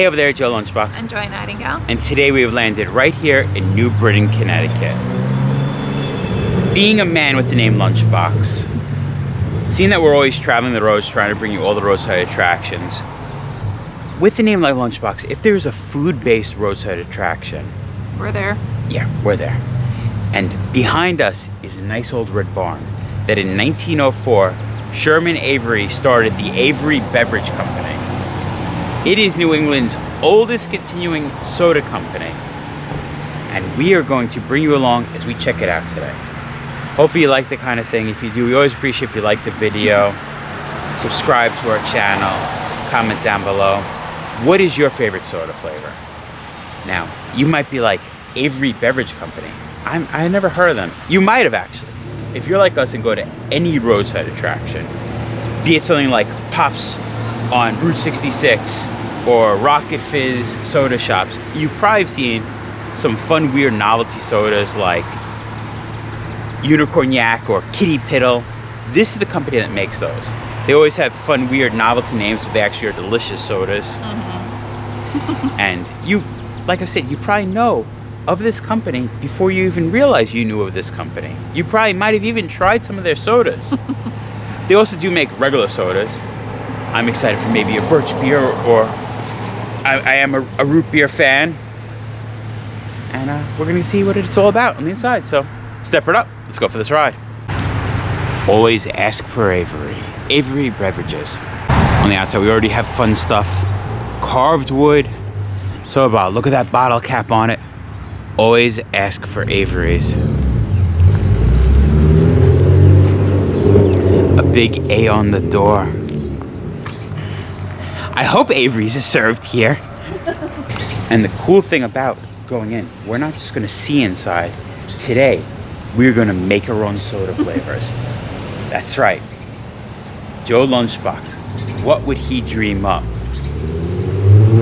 Hey over there, Joe Lunchbox. And Joy Nightingale. And today we have landed right here in New Britain, Connecticut. Being a man with the name Lunchbox, seeing that we're always traveling the roads trying to bring you all the roadside attractions, with the name like Lunchbox, if there's a food-based roadside attraction, We're there. yeah, we're there. And behind us is a nice old red barn that in 1904, Sherman Avery started the Avery Beverage Company. It is New England's oldest continuing soda company, and we are going to bring you along as we check it out today. Hopefully you like the kind of thing. If you do, we always appreciate if you like the video, subscribe to our channel, comment down below. What is your favorite soda flavor? Now, you might be like, Avery Beverage Company. I never heard of them. You might have actually. If you're like us and go to any roadside attraction, be it something like Pops on Route 66 or Rocket Fizz soda shops, you've probably seen some fun, weird novelty sodas like Unicorn Yak or Kitty Piddle. This is the company that makes those. They always have fun, weird novelty names, but they actually are delicious sodas. And you, like I said, you probably know of this company before you even realize you knew of this company. You probably might have even tried some of their sodas. They also do make regular sodas. I'm excited for maybe a birch beer, or I am a root beer fan. And we're going to see what it's all about on the inside. So step it up. Let's go for this ride. Always ask for Avery. Avery Beverages. On the outside, we already have fun stuff. Carved wood. So about, look at that bottle cap on it. Always ask for Avery's. A big A on the door. I hope Avery's is served here. And the cool thing about going in, we're not just gonna see inside. Today, we're gonna make our own soda flavors. That's right. Joe Lunchbox, what would he dream up?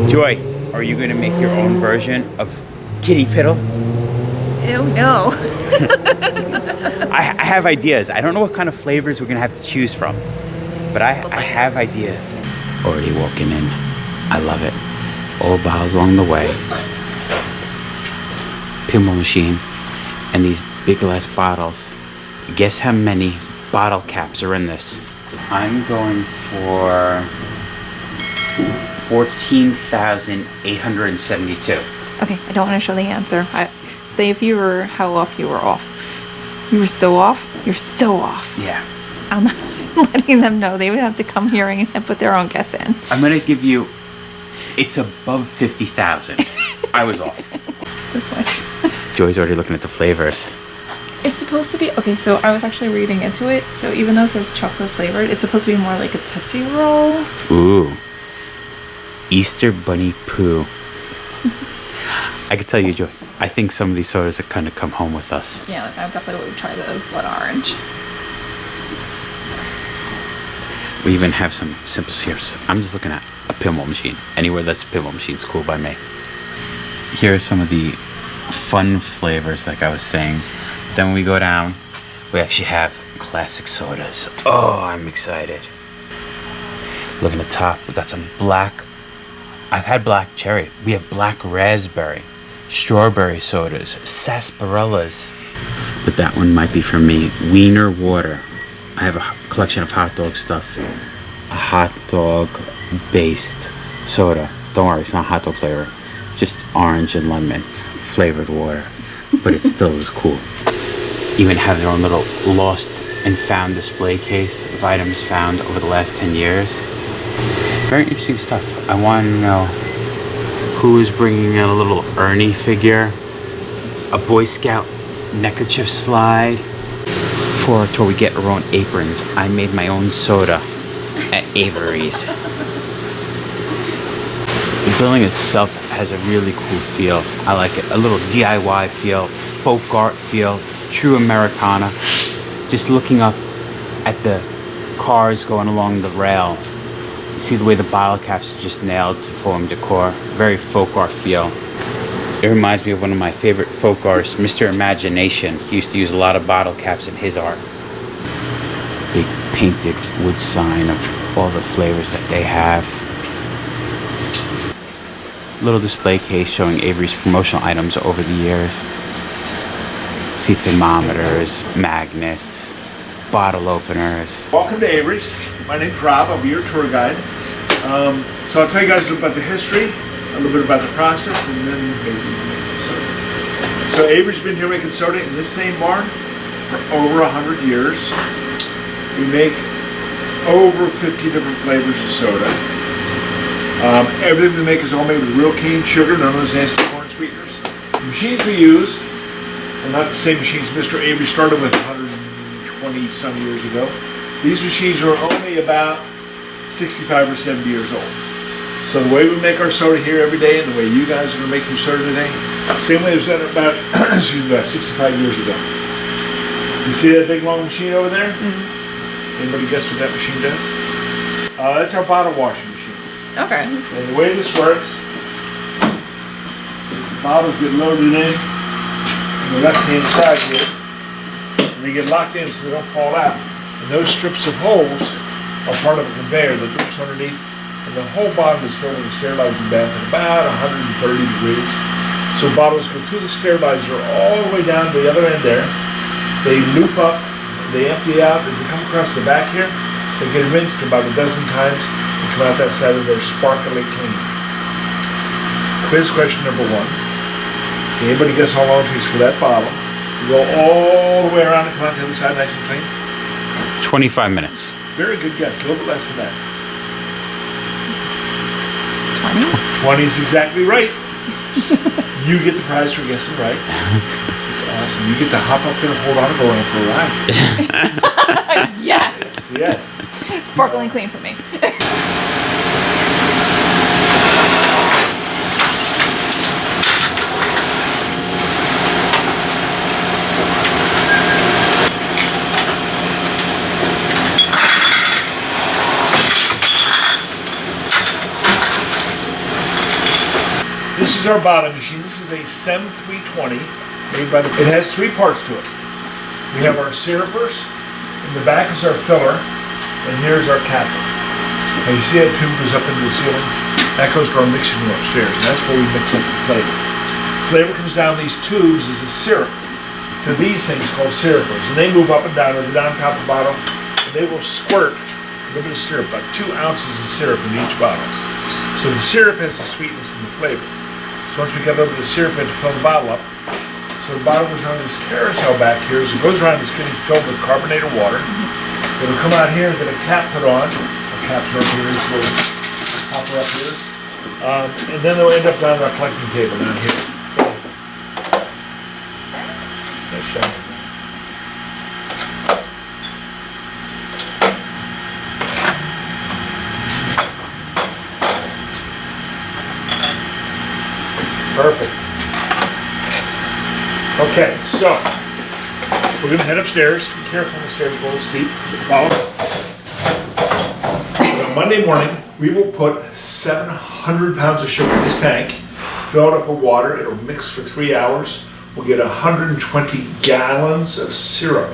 Joy, are you gonna make your own version of Kitty Piddle? Ew, no. I have ideas. I don't know what kind of flavors we're gonna have to choose from, but I have ideas. Already walking in. I love it. All bottles along the way. Pinball machine. And these big glass bottles. Guess how many bottle caps are in this? I'm going for 14,872. Okay, I don't want to show the answer. Say if you were, how off you were off. You were so off? You're so off. Yeah. I'm letting them know. They would have to come here and put their own guess in. I'm gonna give you, it's above 50,000. I was off. This way. Joy's already looking at the flavors. It's supposed to be, okay, so I was actually reading into it. So even though it says chocolate flavored, it's supposed to be more like a Tootsie Roll. Ooh. Easter Bunny Poo. I can tell you, Joy, I think some of these sodas are kind of come home with us. Yeah, like I definitely would try the blood orange. We even have some simple syrups. I'm just looking at a pinball machine. Anywhere that's a pinball machine is cool by me. Here are some of the fun flavors, like I was saying. Then when we go down, we actually have classic sodas. Oh, I'm excited. Looking at the top, we got some black. I've had black cherry. We have black raspberry, strawberry sodas, sarsaparillas. But that one might be for me. Wiener water. I have a collection of hot dog stuff. A hot dog based soda. Don't worry, it's not hot dog flavor. Just orange and lemon flavored water. But it still is cool. Even have their own little lost and found display case of items found over the last 10 years. Very interesting stuff. I want to know who is bringing in a little Ernie figure, a Boy Scout neckerchief slide. For our tour, we get our own aprons. I made my own soda at Avery's. The building itself has a really cool feel. I like it. A little DIY feel, folk art feel, true Americana. Just looking up at the cars going along the rail. You see the way the bottle caps are just nailed to foam decor. Very folk art feel. It reminds me of one of my favorite folk artists, Mr. Imagination. He used to use a lot of bottle caps in his art. Big painted wood sign of all the flavors that they have. little display case showing Avery's promotional items over the years. See thermometers, magnets, bottle openers. Welcome to Avery's. My name's Rob. I'll be your tour guide. So I'll tell you guys a little about the history, a little bit about the process, and then maybe make some soda. So Avery's been here making soda in this same barn for over 100 years. We make over 50 different flavors of soda. Everything we make is all made with real cane sugar, none of those nasty corn sweeteners. The machines we use are not the same machines Mr. Avery started with 120 some years ago. These machines are only about 65 or 70 years old. So the way we make our soda here every day and the way you guys are going to make your soda today, same way it was done about, about 65 years ago. You see that big long machine over there? Mm-hmm. Anybody guess what that machine does? That's our bottle washing machine. Okay. And the way this works is the bottles get loaded in on the left-hand side here, and they get locked in so they don't fall out. And those strips of holes are part of a conveyor that loops underneath, and the whole bottom is filled with a sterilizing bath at about 130 degrees. So bottles go through the sterilizer all the way down to the other end there. They loop up, they empty out as they come across the back here. They get rinsed about a dozen times and come out that side and they're sparkly clean. Quiz question number 1. Can anybody guess how long it takes for that bottle to go all the way around and come out the other side nice and clean? 25 minutes. Very good guess, a little bit less than that. 20? 20 is exactly right. You get the prize for guessing right. It's awesome. You get to hop up there and hold on and go around for a ride. Yes. Yes. Sparkling clean for me. This is our bottom machine. This is a SEM 320 made by it has 3 parts to it. We have our syrupers, in the back is our filler, and here's our capper. Now you see that tube goes up into the ceiling? That goes to our mixing room upstairs, and that's where we mix up the flavor. Flavor comes down these tubes as a syrup to these things called syrupers, and they move up and down to the down top of the bottle, and they will squirt a little bit of syrup, about 2 ounces of syrup in each bottle. So the syrup has the sweetness and the flavor. So once we get a little bit of syrup in to fill the bottle up, so the bottle goes around this carousel back here, so it goes around, it's getting filled with carbonated water. It'll come out here and get a cap put on. Our caps are up here, so we'll pop her up here. And then they'll end up down on our collecting table down here. Nice shot. Perfect. Okay, so we're going to head upstairs. Be careful on the stairs, go a little steep. Follow. On Monday morning, we will put 700 pounds of sugar in this tank, fill it up with water. It'll mix for 3 hours. We'll get 120 gallons of syrup.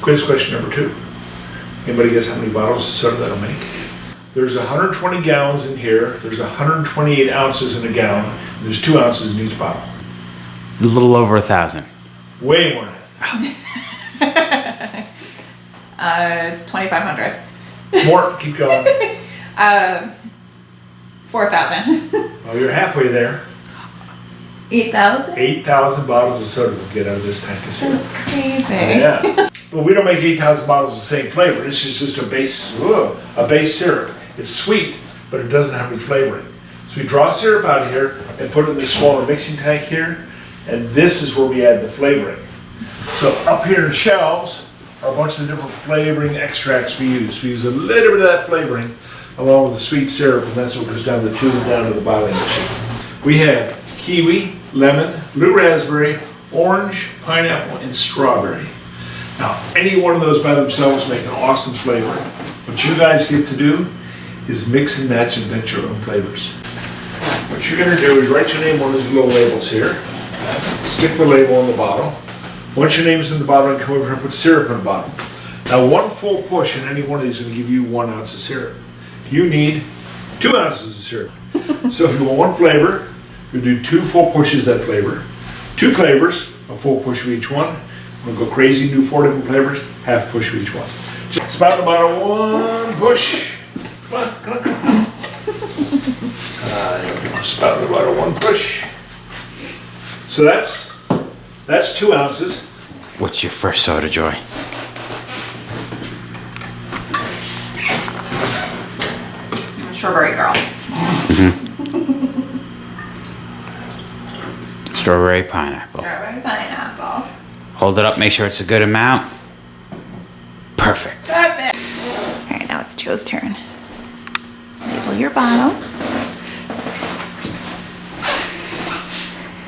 Quiz question number 2. Anybody guess how many bottles of soda that'll make? There's 120 gallons in here. There's 128 ounces in a gallon. And there's 2 ounces in each bottle. A little over 1,000. Way more. 2,500. More. Keep going. 4,000. Well, you're halfway there. 8,000? 8,000 bottles of soda we'll get out of this tank of syrup. That's crazy. Yeah. Well, we don't make 8,000 bottles of the same flavor. This is just a base syrup. It's sweet, but it doesn't have any flavoring. So we draw syrup out of here and put it in this smaller mixing tank here, and this is where we add the flavoring. So up here in the shelves are a bunch of different flavoring extracts we use. We use a little bit of that flavoring along with the sweet syrup, and that's what goes down the tube down to the bottling machine. We have kiwi, lemon, blue raspberry, orange, pineapple, and strawberry. Now, any one of those by themselves make an awesome flavor. What you guys get to do is mix and match and invent your own flavors. What you're going to do is write your name on these little labels here, stick the label on the bottle. Once your name is in the bottle, come over here and put syrup in the bottle. Now, one full push in any one of these is going to give you 1 ounce of syrup. You need 2 ounces of syrup. So if you want one flavor, you do 2 full pushes of that flavor. 2 flavors, a full push of each one. We'll go crazy, do 4 different flavors, half push of each one. Just spout in the bottle, 1 push. Come on, come on, come on. Spout in the bottle, 1 push. So that's 2 ounces. What's your first soda, Joy? Strawberry girl. Strawberry pineapple. Strawberry pineapple. Hold it up, make sure it's a good amount. Perfect. Perfect. All right, now it's Joe's turn. Label your bottle.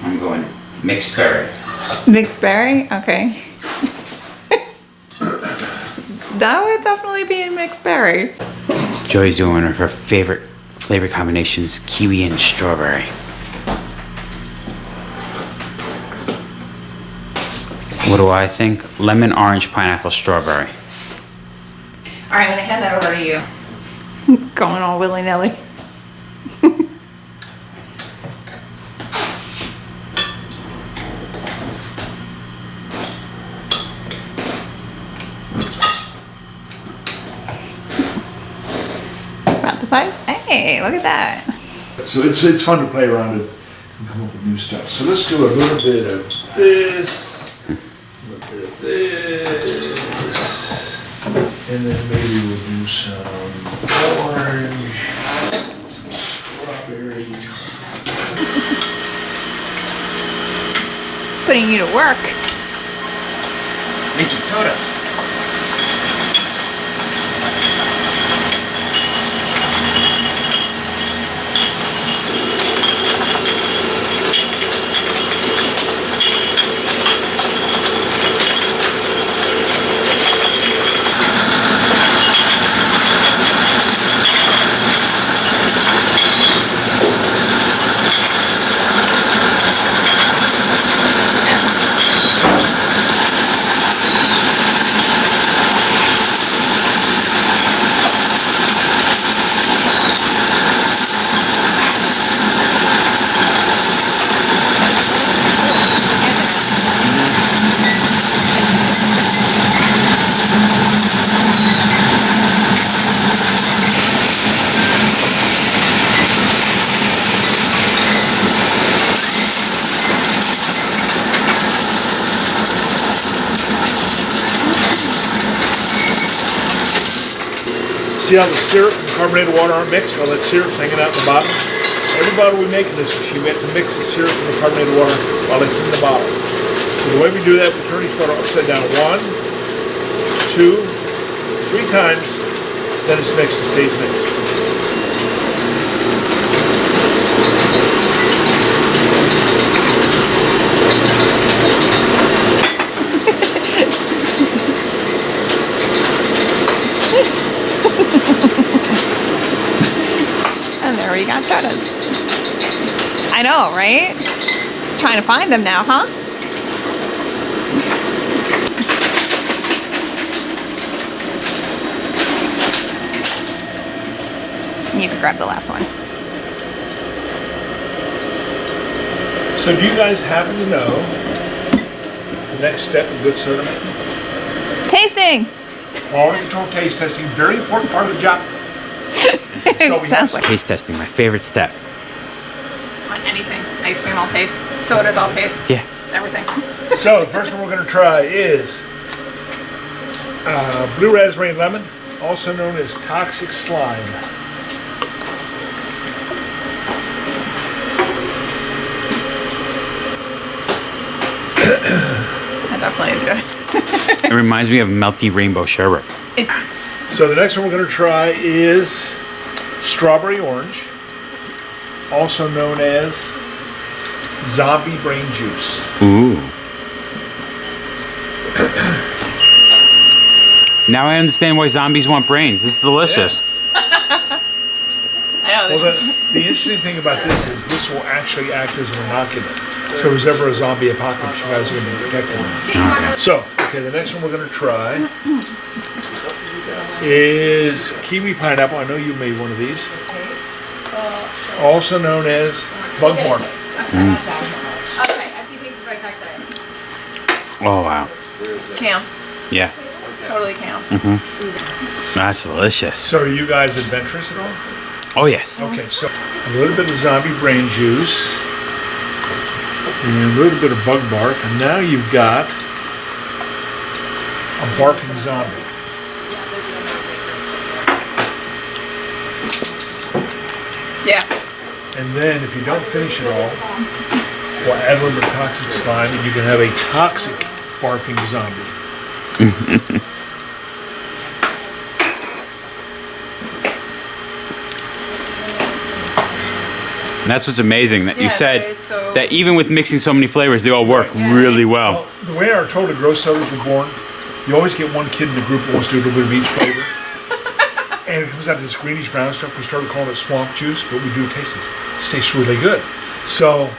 I'm going mixed berry. Mixed berry? Okay. That would definitely be a mixed berry. Joy's doing one of her favorite flavor combinations, kiwi and strawberry. What do I think? Lemon, orange, pineapple, strawberry. All right, I'm gonna hand that over to you. Going all willy-nilly. About the side? Hey, look at that. So it's fun to play around and come up with new stuff. So let's do a little bit of this, a little bit of this, and then maybe we'll do some orange, some strawberry. Putting you to work. Making soda. See how the syrup and carbonated water aren't mixed? All that syrup's hanging out in the bottom. Every bottle we make in this machine, we have to mix the syrup and the carbonated water while it's in the bottle. So the way we do that, we turn each bottle upside down 1, 2, 3 times, then it's mixed and stays mixed. And there we got sodas. I know, right? Trying to find them now, huh? You can grab the last one. So do you guys happen to know the next step of good soda making? Tasting! Quality control taste testing, very important part of the job. So we Sounds have like Taste testing, my favorite step. on anything. Ice cream I'll taste. Sodas I'll taste. Yeah. Everything. So the first one we're going to try is blue raspberry and lemon, also known as toxic slime. That definitely is good. It reminds me of melty rainbow sherbet. So the next one we're going to try is strawberry orange, also known as zombie brain juice. Ooh. Now I understand why zombies want brains. This is delicious. I know. Well, the interesting thing about this is this will actually act as an inoculant. So if there's ever a zombie apocalypse, you guys are going to be protected. Okay. So, okay, the next one we're going to try is kiwi pineapple. I know you made one of these. also known as bug barf. Oh wow. Cam. Yeah. Totally Cam. That's delicious. So are you guys adventurous at all? Oh yes. Okay, so a little bit of zombie brain juice and a little bit of bug barf, and now you've got a barfing zombie. Yeah. And then if you don't finish it all, we'll add a little bit of toxic slime, and you can have a toxic barfing zombie. And that's what's amazing that you Yeah, said that is so- that even with mixing so many flavors, they all work Yeah. really well. Well, the way our total gross sodas were born, you always get one kid in the group who wants to do a little bit of each flavor. And it comes out to this greenish brown stuff. We started calling it swamp juice, but we do taste this. It tastes really good. So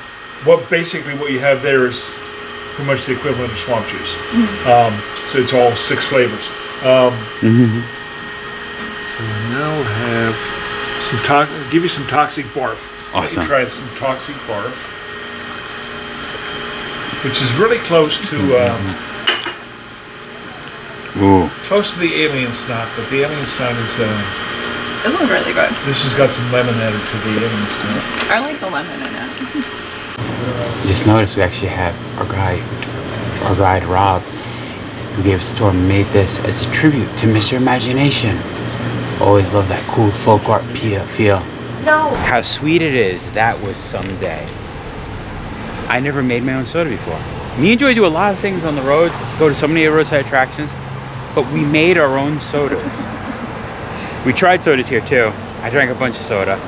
what you have there is pretty much the equivalent of swamp juice. So it's all 6 flavors. So now we'll have some give you some toxic barf. Let Awesome. you try some toxic barf, which is really close to Ooh. the alien snot, but the alien snot is This one's really good. this has got some lemon added to the alien snot. I like the lemon in it. Just noticed we actually have our guide Rob, who gave us the tour, made this as a tribute to Mr. Imagination. Always love that cool folk art feel. No. How sweet it is, that was someday. I never made my own soda before. Me and Joy do a lot of things on the roads, go to so many roadside attractions, but we made our own sodas. We tried sodas here too. I drank a bunch of soda,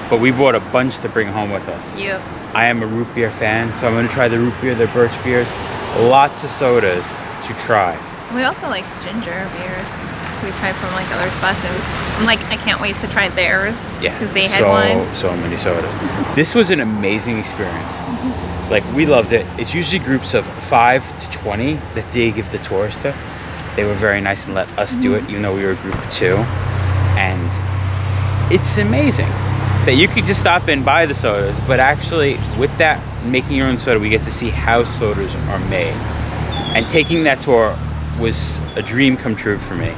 but we bought a bunch to bring home with us. Yep. I am a root beer fan, so I'm gonna try the root beer, the birch beers. Lots of sodas to try. We also like ginger beers. We tried from like other spots, and I'm like, I can't wait to try theirs. Yeah, Because they had one. so many sodas. This was an amazing experience. Like, we loved it. It's usually groups of 5 to 20 that they give the tours to. They were very nice and let us do it, even though we were a group of 2. And it's amazing that you could just stop in, buy the sodas, but actually with that, making your own soda, we get to see how sodas are made. And taking that tour was a dream come true for me.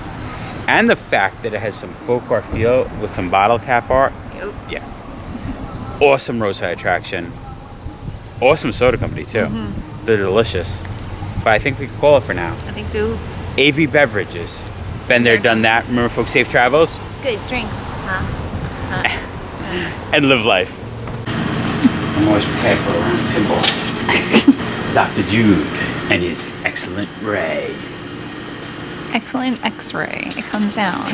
And the fact that it has some folk art feel with some bottle cap art. Yep. Yeah. Awesome roadside attraction. Awesome soda company too. They're delicious. But I think we can call it for now. I think so. Avery Beverages. Been there, done that. Remember, folks, safe travels Good drinks. and live life. I'm always prepared for a round pinball. Dr. Jude and his excellent ray. Excellent X-ray. It comes down.